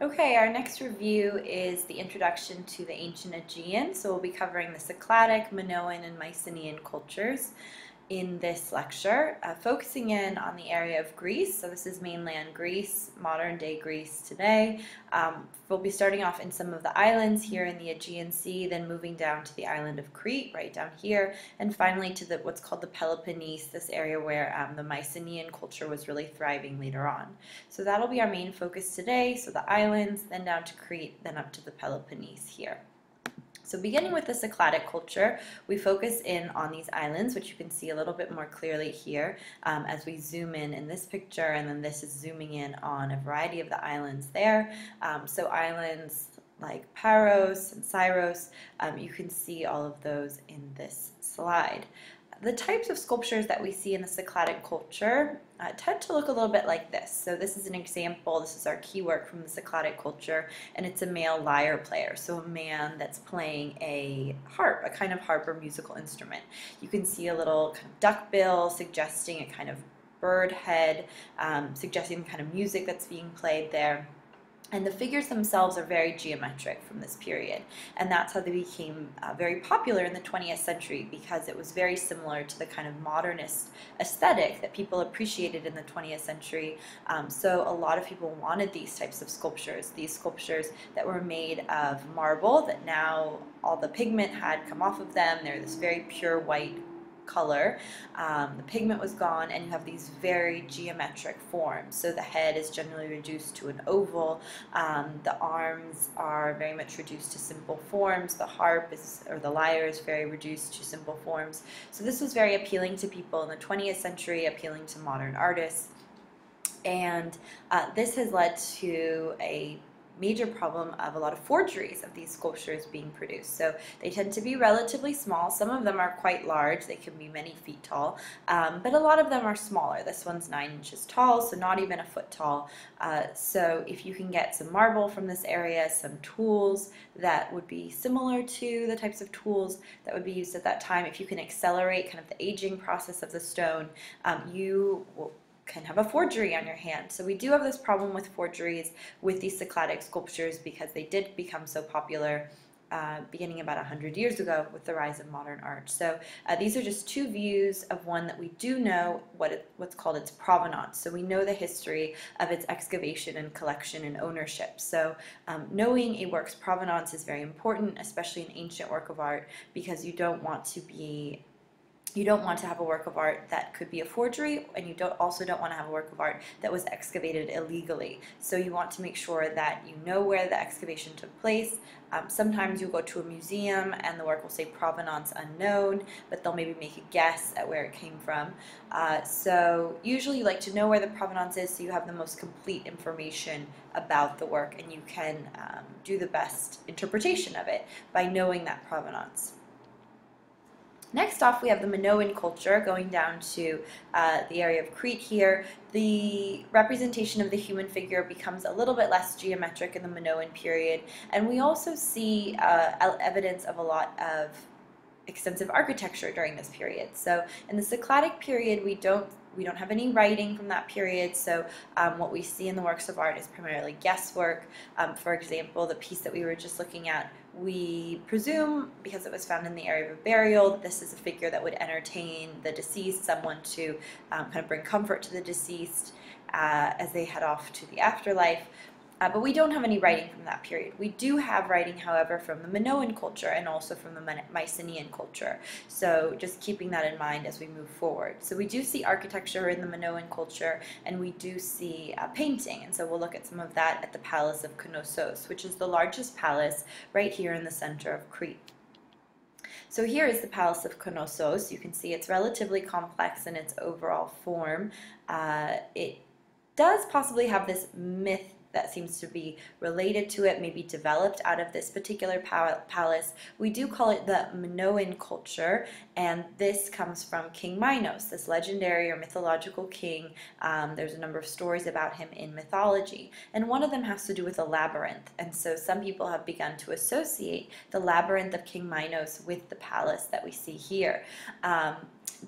Okay, our next review is the introduction to the ancient Aegean. So we'll be covering the Cycladic, Minoan, and Mycenaean cultures in this lecture, focusing in on the area of Greece. So this is mainland Greece, modern day Greece today. We'll be starting off in some of the islands here in the Aegean Sea, then moving down to the island of Crete, right down here, and finally to what's called the Peloponnese, this area where the Mycenaean culture was really thriving later on. So that'll be our main focus today. So the islands, then down to Crete, then up to the Peloponnese here. So beginning with the Cycladic culture, we focus in on these islands, which you can see a little bit more clearly here as we zoom in this picture, and then this is zooming in on a variety of the islands there. So islands like Paros and Syros, you can see all of those in this slide. The types of sculptures that we see in the Cycladic culture tend to look a little bit like this. So this is an example. This is our key work from the Cycladic culture, and it's a male lyre player, so a man that's playing a harp, a kind of harp or musical instrument. You can see a little kind of duck bill suggesting a kind of bird head, suggesting the kind of music that's being played there. And the figures themselves are very geometric from this period, and that's how they became very popular in the 20th century, because it was very similar to the kind of modernist aesthetic that people appreciated in the 20th century. So a lot of people wanted these types of sculptures, these sculptures that were made of marble, that now all the pigment had come off of them. They're this very pure white color. The pigment was gone, and you have these very geometric forms. So the head is generally reduced to an oval. The arms are very much reduced to simple forms. The harp is, or the lyre, is very reduced to simple forms. So this was very appealing to people in the 20th century, appealing to modern artists. And this has led to a major problem of a lot of forgeries of these sculptures being produced. So they tend to be relatively small. Some of them are quite large. They can be many feet tall, but a lot of them are smaller. This one's 9 inches tall, so not even a foot tall. So if you can get some marble from this area, some tools that would be similar to the types of tools that would be used at that time, if you can accelerate kind of the aging process of the stone, you can have a forgery on your hand. So we do have this problem with forgeries with these Cycladic sculptures, because they did become so popular beginning about 100 years ago with the rise of modern art. So these are just two views of one that we do know what's called its provenance. So we know the history of its excavation and collection and ownership. So knowing a work's provenance is very important, especially an ancient work of art, because you don't want to have a work of art that could be a forgery, and you also don't want to have a work of art that was excavated illegally. So you want to make sure that you know where the excavation took place. Sometimes you'll go to a museum and the work will say provenance unknown, but they'll maybe make a guess at where it came from. So usually you like to know where the provenance is, so you have the most complete information about the work, and you can do the best interpretation of it by knowing that provenance. Next off, we have the Minoan culture, going down to the area of Crete here. The representation of the human figure becomes a little bit less geometric in the Minoan period, and we also see evidence of a lot of extensive architecture during this period. So in the Cycladic period, we don't have any writing from that period, so what we see in the works of art is primarily guesswork. For example, the piece that we were just looking at, we presume, because it was found in the area of a burial, that this is a figure that would entertain the deceased, someone to kind of bring comfort to the deceased as they head off to the afterlife. But we don't have any writing from that period. We do have writing, however, from the Minoan culture and also from the Mycenaean culture. So just keeping that in mind as we move forward. So we do see architecture in the Minoan culture, and we do see painting. And so we'll look at some of that at the Palace of Knossos, which is the largest palace right here in the center of Crete. So here is the Palace of Knossos. You can see it's relatively complex in its overall form. It does possibly have this myth that seems to be related to it, maybe developed out of this particular palace. We do call it the Minoan culture, and this comes from King Minos, this legendary or mythological king. There's a number of stories about him in mythology, and one of them has to do with a labyrinth. And so some people have begun to associate the labyrinth of King Minos with the palace that we see here.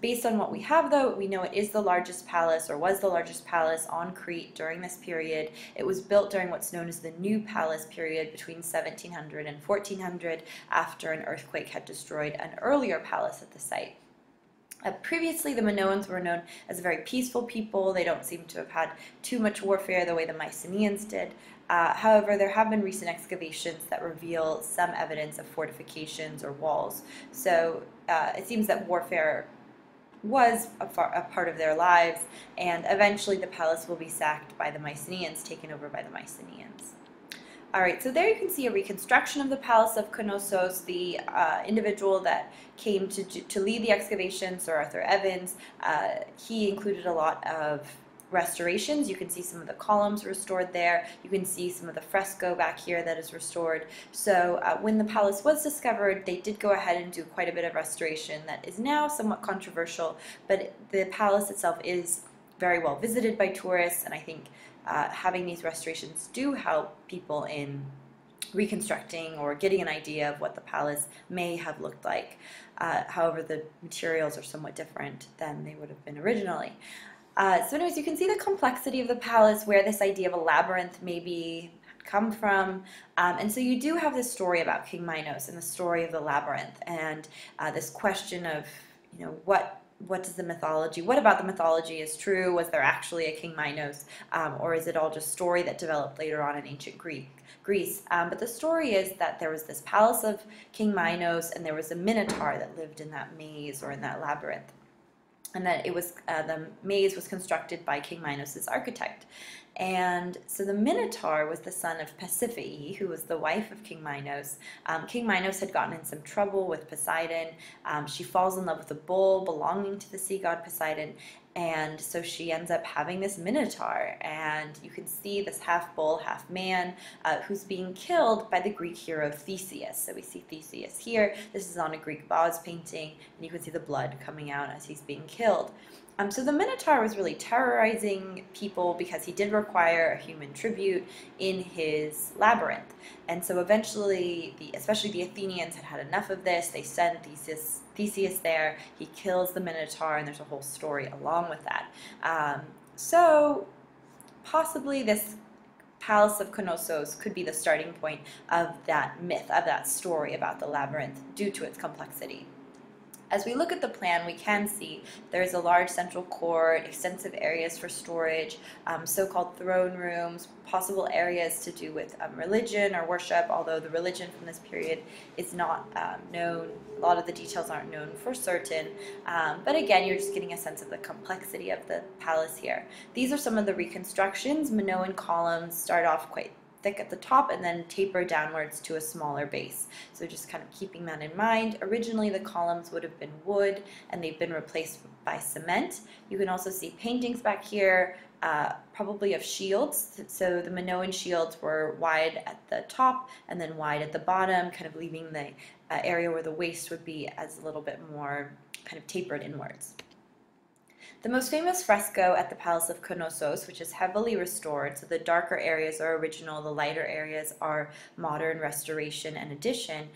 Based on what we have, though, we know it is the largest palace, or was the largest palace on Crete during this period. It was built during what's known as the New Palace period between 1700 and 1400, after an earthquake had destroyed an earlier palace at the site. Previously, the Minoans were known as a very peaceful people. They don't seem to have had too much warfare the way the Mycenaeans did. However, there have been recent excavations that reveal some evidence of fortifications or walls. So it seems that warfare was a part of their lives, and eventually the palace will be sacked by the Mycenaeans, taken over by the Mycenaeans. Alright, so there you can see a reconstruction of the Palace of Knossos. The individual that came to lead the excavation, Sir Arthur Evans, he included a lot of restorations. You can see some of the columns restored there. You can see some of the fresco back here that is restored. So when the palace was discovered, they did go ahead and do quite a bit of restoration that is now somewhat controversial, but the palace itself is very well visited by tourists, and I think having these restorations do help people in reconstructing or getting an idea of what the palace may have looked like. However, the materials are somewhat different than they would have been originally. So anyways, you can see the complexity of the palace, where this idea of a labyrinth maybe had come from. And so you do have this story about King Minos and the story of the labyrinth, and this question of, you know, what does the mythology, what about the mythology is true? Was there actually a King Minos? Or is it all just story that developed later on in ancient Greece? But the story is that there was this palace of King Minos, and there was a minotaur that lived in that maze, or in that labyrinth. And that it was the maze was constructed by King Minos' architect. And so the Minotaur was the son of Pasiphae, who was the wife of King Minos. King Minos had gotten in some trouble with Poseidon. She falls in love with a bull belonging to the sea god Poseidon, and so she ends up having this Minotaur. And you can see this half bull, half man, who's being killed by the Greek hero Theseus. So we see Theseus here. This is on a Greek vase painting, and you can see the blood coming out as he's being killed. So the Minotaur was really terrorizing people because he did require a human tribute in his labyrinth. And so eventually, especially the Athenians had enough of this. They send Theseus there. He kills the Minotaur, and there's a whole story along with that. So possibly this Palace of Knossos could be the starting point of that myth, of that story about the labyrinth, due to its complexity. As we look at the plan, we can see there's a large central court, extensive areas for storage, so-called throne rooms, possible areas to do with religion or worship, although the religion from this period is not known. A lot of the details aren't known for certain, but again, you're just getting a sense of the complexity of the palace here. These are some of the reconstructions. Minoan columns start off quite thick at the top and then taper downwards to a smaller base. So just kind of keeping that in mind. Originally the columns would have been wood, and they've been replaced by cement. You can also see paintings back here, probably of shields. So the Minoan shields were wide at the top and then wide at the bottom, kind of leaving the area where the waist would be as a little bit more kind of tapered inwards. The most famous fresco at the Palace of Knossos, which is heavily restored, so the darker areas are original, the lighter areas are modern restoration and addition,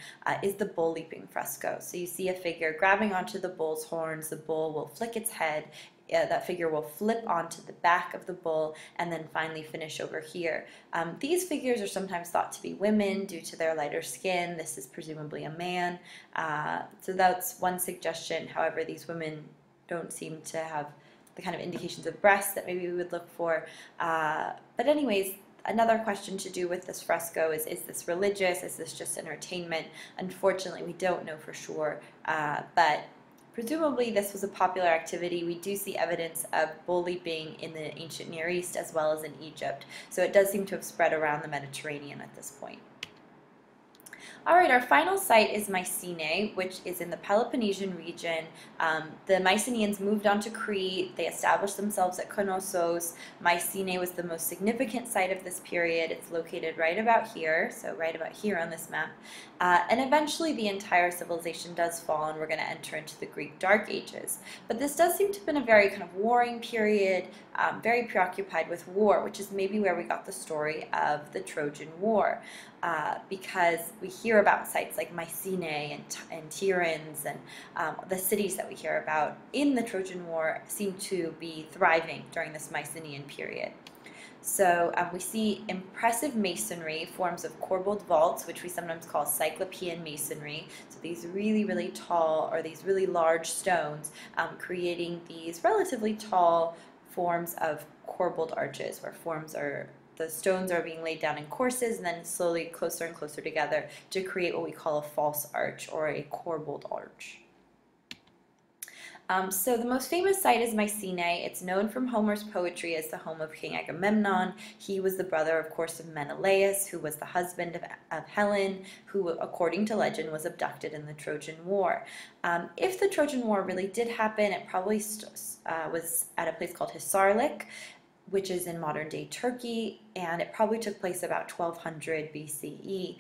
is the bull leaping fresco. So you see a figure grabbing onto the bull's horns, the bull will flick its head, that figure will flip onto the back of the bull, and then finally finish over here. These figures are sometimes thought to be women due to their lighter skin. This is presumably a man. So that's one suggestion. However, these women don't seem to have the kind of indications of breasts that maybe we would look for. But anyways, another question to do with this fresco is this religious? Is this just entertainment? Unfortunately, we don't know for sure, but presumably this was a popular activity. We do see evidence of bull leaping in the ancient Near East as well as in Egypt, so it does seem to have spread around the Mediterranean at this point. Alright, our final site is Mycenae, which is in the Peloponnesian region. The Mycenaeans moved on to Crete. They established themselves at Knossos. Mycenae was the most significant site of this period. It's located right about here, so right about here on this map. And eventually the entire civilization does fall, and we're going to enter into the Greek Dark Ages. But this does seem to have been a very kind of warring period, very preoccupied with war, which is maybe where we got the story of the Trojan War, because we hear hear about sites like Mycenae and Tiryns and the cities that we hear about in the Trojan War seem to be thriving during this Mycenaean period. So we see impressive masonry, forms of corbelled vaults, which we sometimes call Cyclopean masonry. So these really, really tall, or these really large stones, creating these relatively tall forms of corbelled arches, where the stones are being laid down in courses and then slowly closer and closer together to create what we call a false arch or a corbelled arch. So the most famous site is Mycenae. It's known from Homer's poetry as the home of King Agamemnon. He was the brother, of course, of Menelaus, who was the husband of Helen, who, according to legend, was abducted in the Trojan War. If the Trojan War really did happen, it probably was at a place called Hisarlik, which is in modern-day Turkey, and it probably took place about 1200 BCE.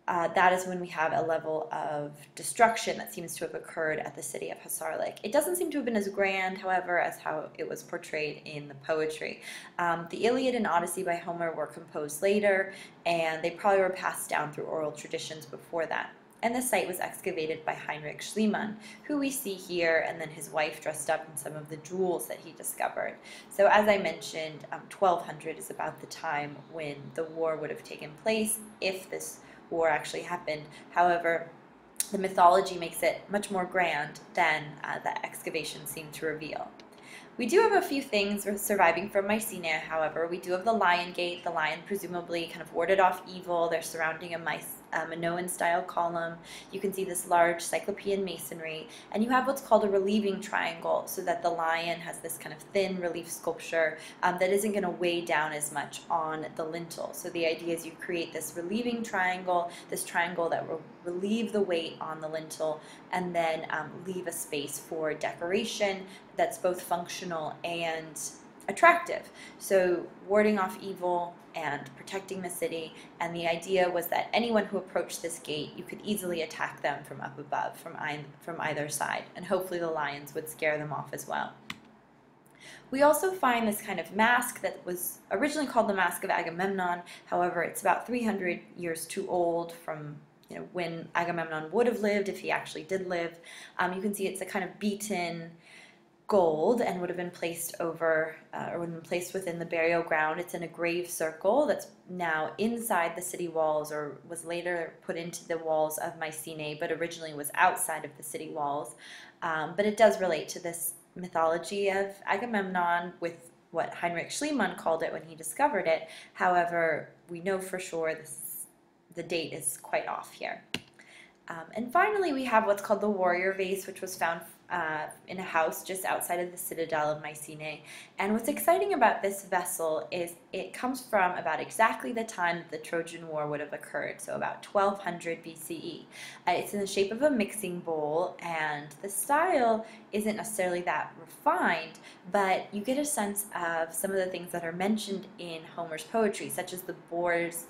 That is when we have a level of destruction that seems to have occurred at the city of Hisarlik. It doesn't seem to have been as grand, however, as how it was portrayed in the poetry. The Iliad and Odyssey by Homer were composed later, and they probably were passed down through oral traditions before that. And the site was excavated by Heinrich Schliemann, who we see here, and then his wife dressed up in some of the jewels that he discovered. So as I mentioned, 1200 is about the time when the war would have taken place, if this war actually happened. However, the mythology makes it much more grand than the excavations seem to reveal. We do have a few things surviving from Mycenae, however. We do have the Lion Gate. The lion presumably kind of warded off evil. They're surrounding a Minoan-style column. You can see this large Cyclopean masonry, and you have what's called a relieving triangle, so that the lion has this kind of thin relief sculpture that isn't going to weigh down as much on the lintel. So the idea is you create this relieving triangle, this triangle that will relieve the weight on the lintel, and then leave a space for decoration that's both functional and attractive. So warding off evil and protecting the city, and the idea was that anyone who approached this gate, you could easily attack them from up above, from either side, and hopefully the lions would scare them off as well. We also find this kind of mask that was originally called the Mask of Agamemnon. However, it's about 300 years too old from when Agamemnon would have lived, if he actually did live. You can see it's a kind of beaten gold and would have been placed over, or would have been placed within the burial ground. It's in a grave circle that's now inside the city walls, or was later put into the walls of Mycenae, but originally was outside of the city walls. But it does relate to this mythology of Agamemnon with what Heinrich Schliemann called it when he discovered it. However, we know for sure the date is quite off here. And finally, we have what's called the warrior vase, which was found in a house just outside of the citadel of Mycenae. And what's exciting about this vessel is it comes from about exactly the time that the Trojan War would have occurred, so about 1200 BCE. It's in the shape of a mixing bowl, and the style isn't necessarily that refined, but you get a sense of some of the things that are mentioned in Homer's poetry, such as the boar's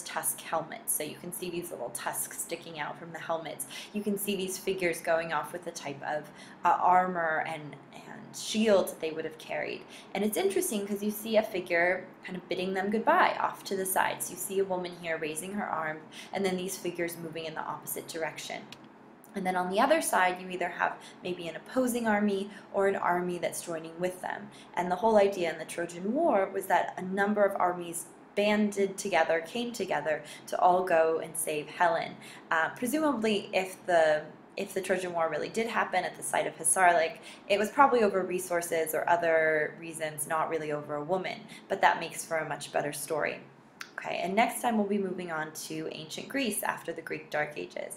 tusk helmets. So you can see these little tusks sticking out from the helmets. You can see these figures going off with the type of armor and shields that they would have carried. And it's interesting because you see a figure kind of bidding them goodbye off to the side. So you see a woman here raising her arm, and then these figures moving in the opposite direction. And then on the other side, you either have maybe an opposing army or an army that's joining with them. And the whole idea in the Trojan War was that a number of armies banded together, came together to all go and save Helen. Presumably, if the Trojan War really did happen at the site of Hisarlik, it was probably over resources or other reasons, not really over a woman. But that makes for a much better story. Okay, and next time we'll be moving on to ancient Greece after the Greek Dark Ages.